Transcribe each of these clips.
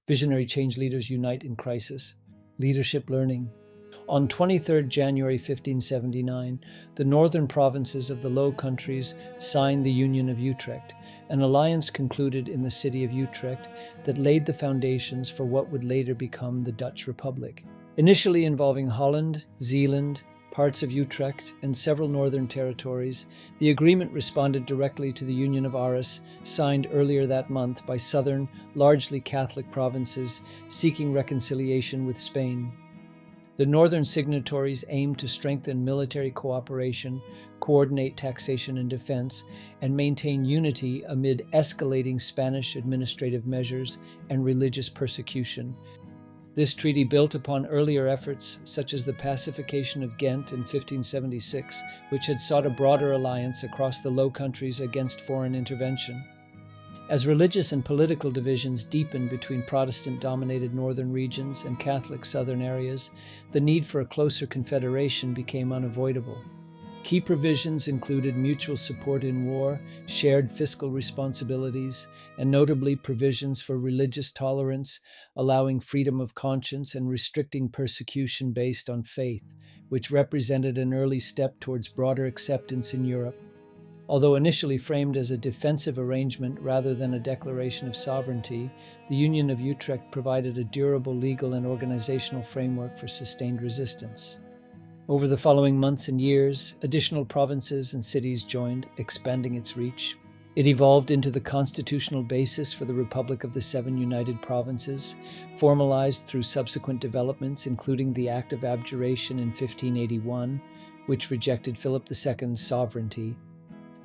Visionary change leaders unite in crisis. Leadership learning. On 23 January 1579, the northern provinces of the Low Countries signed the Union of Utrecht, an alliance concluded in the city of Utrecht that laid the foundations for what would later become the Dutch Republic. Initially involving Holland, Zeeland, parts of Utrecht, and several northern territories, the agreement responded directly to the Union of Arras, signed earlier that month by southern, largely Catholic provinces seeking reconciliation with Spain. The northern signatories aimed to strengthen military cooperation, coordinate taxation and defense, and maintain unity amid escalating Spanish administrative measures and religious persecution. This treaty built upon earlier efforts such as the pacification of Ghent in 1576, which had sought a broader alliance across the Low Countries against foreign intervention. As religious and political divisions deepened between Protestant-dominated northern regions and Catholic southern areas, the need for a closer confederation became unavoidable. Key provisions included mutual support in war, shared fiscal responsibilities, and notably provisions for religious tolerance, allowing freedom of conscience and restricting persecution based on faith, which represented an early step towards broader acceptance in Europe. Although initially framed as a defensive arrangement rather than a declaration of sovereignty, the Union of Utrecht provided a durable legal and organizational framework for sustained resistance. Over the following months and years, additional provinces and cities joined, expanding its reach. It evolved into the constitutional basis for the Republic of the Seven United Provinces, formalized through subsequent developments, including the Act of Abjuration in 1581, which rejected Philip II's sovereignty.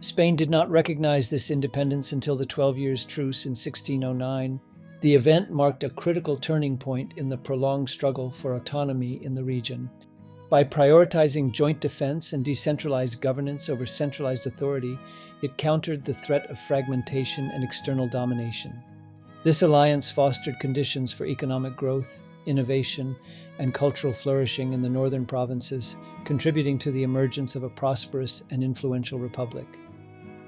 Spain did not recognize this independence until the 12 Years' Truce in 1609. The event marked a critical turning point in the prolonged struggle for autonomy in the region. By prioritizing joint defense and decentralized governance over centralized authority, it countered the threat of fragmentation and external domination. This alliance fostered conditions for economic growth, innovation, and cultural flourishing in the northern provinces, contributing to the emergence of a prosperous and influential republic.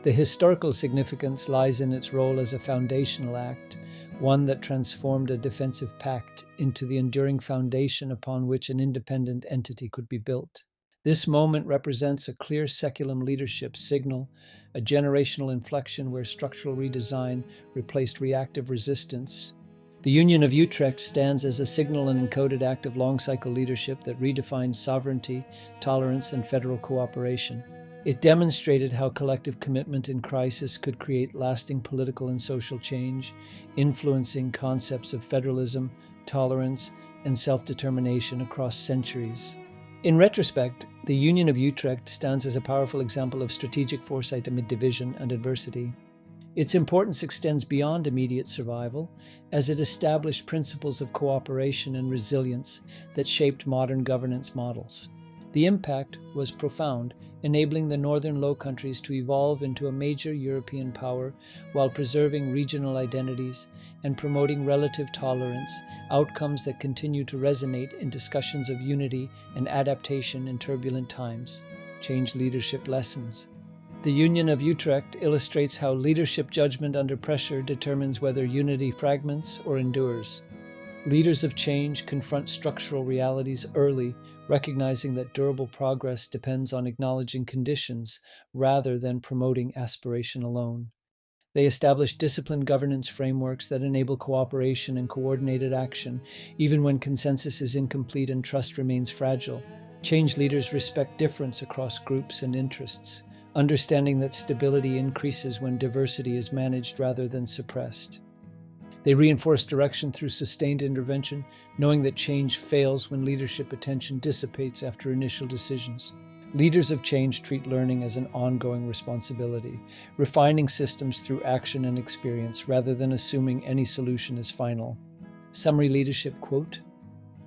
The historical significance lies in its role as a foundational act, one that transformed a defensive pact into the enduring foundation upon which an independent entity could be built. This moment represents a clear seculum leadership signal, a generational inflection where structural redesign replaced reactive resistance. The Union of Utrecht stands as a signal and encoded act of long-cycle leadership that redefined sovereignty, tolerance, and federal cooperation. It demonstrated how collective commitment in crisis could create lasting political and social change, influencing concepts of federalism, tolerance, and self-determination across centuries. In retrospect, the Union of Utrecht stands as a powerful example of strategic foresight amid division and adversity. Its importance extends beyond immediate survival, as it established principles of cooperation and resilience that shaped modern governance models. The impact was profound, enabling the northern Low Countries to evolve into a major European power while preserving regional identities and promoting relative tolerance, outcomes that continue to resonate in discussions of unity and adaptation in turbulent times. Change leadership lessons. The Union of Utrecht illustrates how leadership judgment under pressure determines whether unity fragments or endures. Leaders of change confront structural realities early, recognizing that durable progress depends on acknowledging conditions rather than promoting aspiration alone. They establish disciplined governance frameworks that enable cooperation and coordinated action, even when consensus is incomplete and trust remains fragile. Change leaders respect difference across groups and interests, understanding that stability increases when diversity is managed rather than suppressed. They reinforce direction through sustained intervention, knowing that change fails when leadership attention dissipates after initial decisions. Leaders of change treat learning as an ongoing responsibility, refining systems through action and experience rather than assuming any solution is final. Summary leadership quote: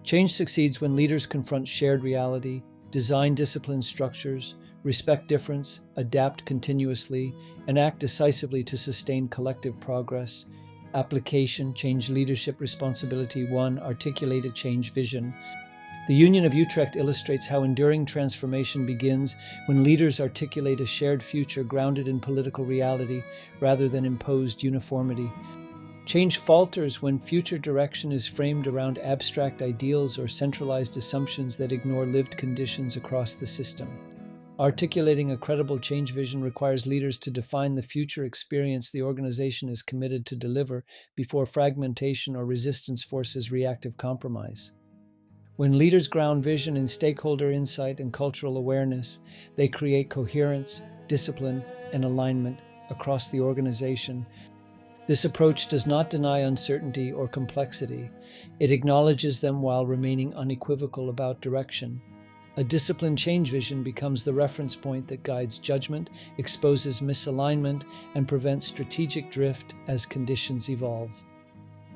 "Change succeeds when leaders confront shared reality, design disciplined structures, respect difference, adapt continuously, and act decisively to sustain collective progress." Application: change leadership responsibility 1. Articulate a change vision. The Union of Utrecht illustrates how enduring transformation begins when leaders articulate a shared future grounded in political reality rather than imposed uniformity. Change falters when future direction is framed around abstract ideals or centralized assumptions that ignore lived conditions across the system. Articulating a credible change vision requires leaders to define the future experience the organization is committed to deliver before fragmentation or resistance forces reactive compromise. When leaders ground vision in stakeholder insight and cultural awareness, they create coherence, discipline, and alignment across the organization. This approach does not deny uncertainty or complexity. It acknowledges them while remaining unequivocal about direction. A disciplined change vision becomes the reference point that guides judgment, exposes misalignment, and prevents strategic drift as conditions evolve.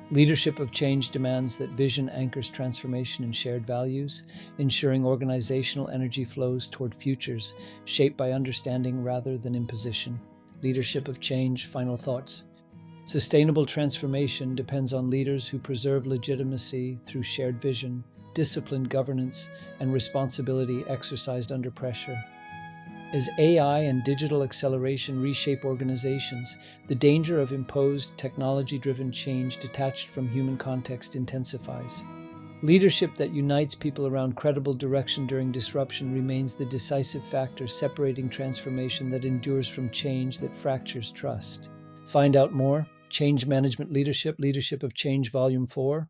Leadership of change demands that vision anchors transformation in shared values, ensuring organizational energy flows toward futures shaped by understanding rather than imposition. Leadership of change, final thoughts. Sustainable transformation depends on leaders who preserve legitimacy through shared vision, disciplined governance, and responsibility exercised under pressure. As AI and digital acceleration reshape organizations, the danger of imposed, technology-driven change detached from human context intensifies. Leadership that unites people around credible direction during disruption remains the decisive factor separating transformation that endures from change that fractures trust. Find out more. Change Management Leadership, Leadership of Change, Volume 4.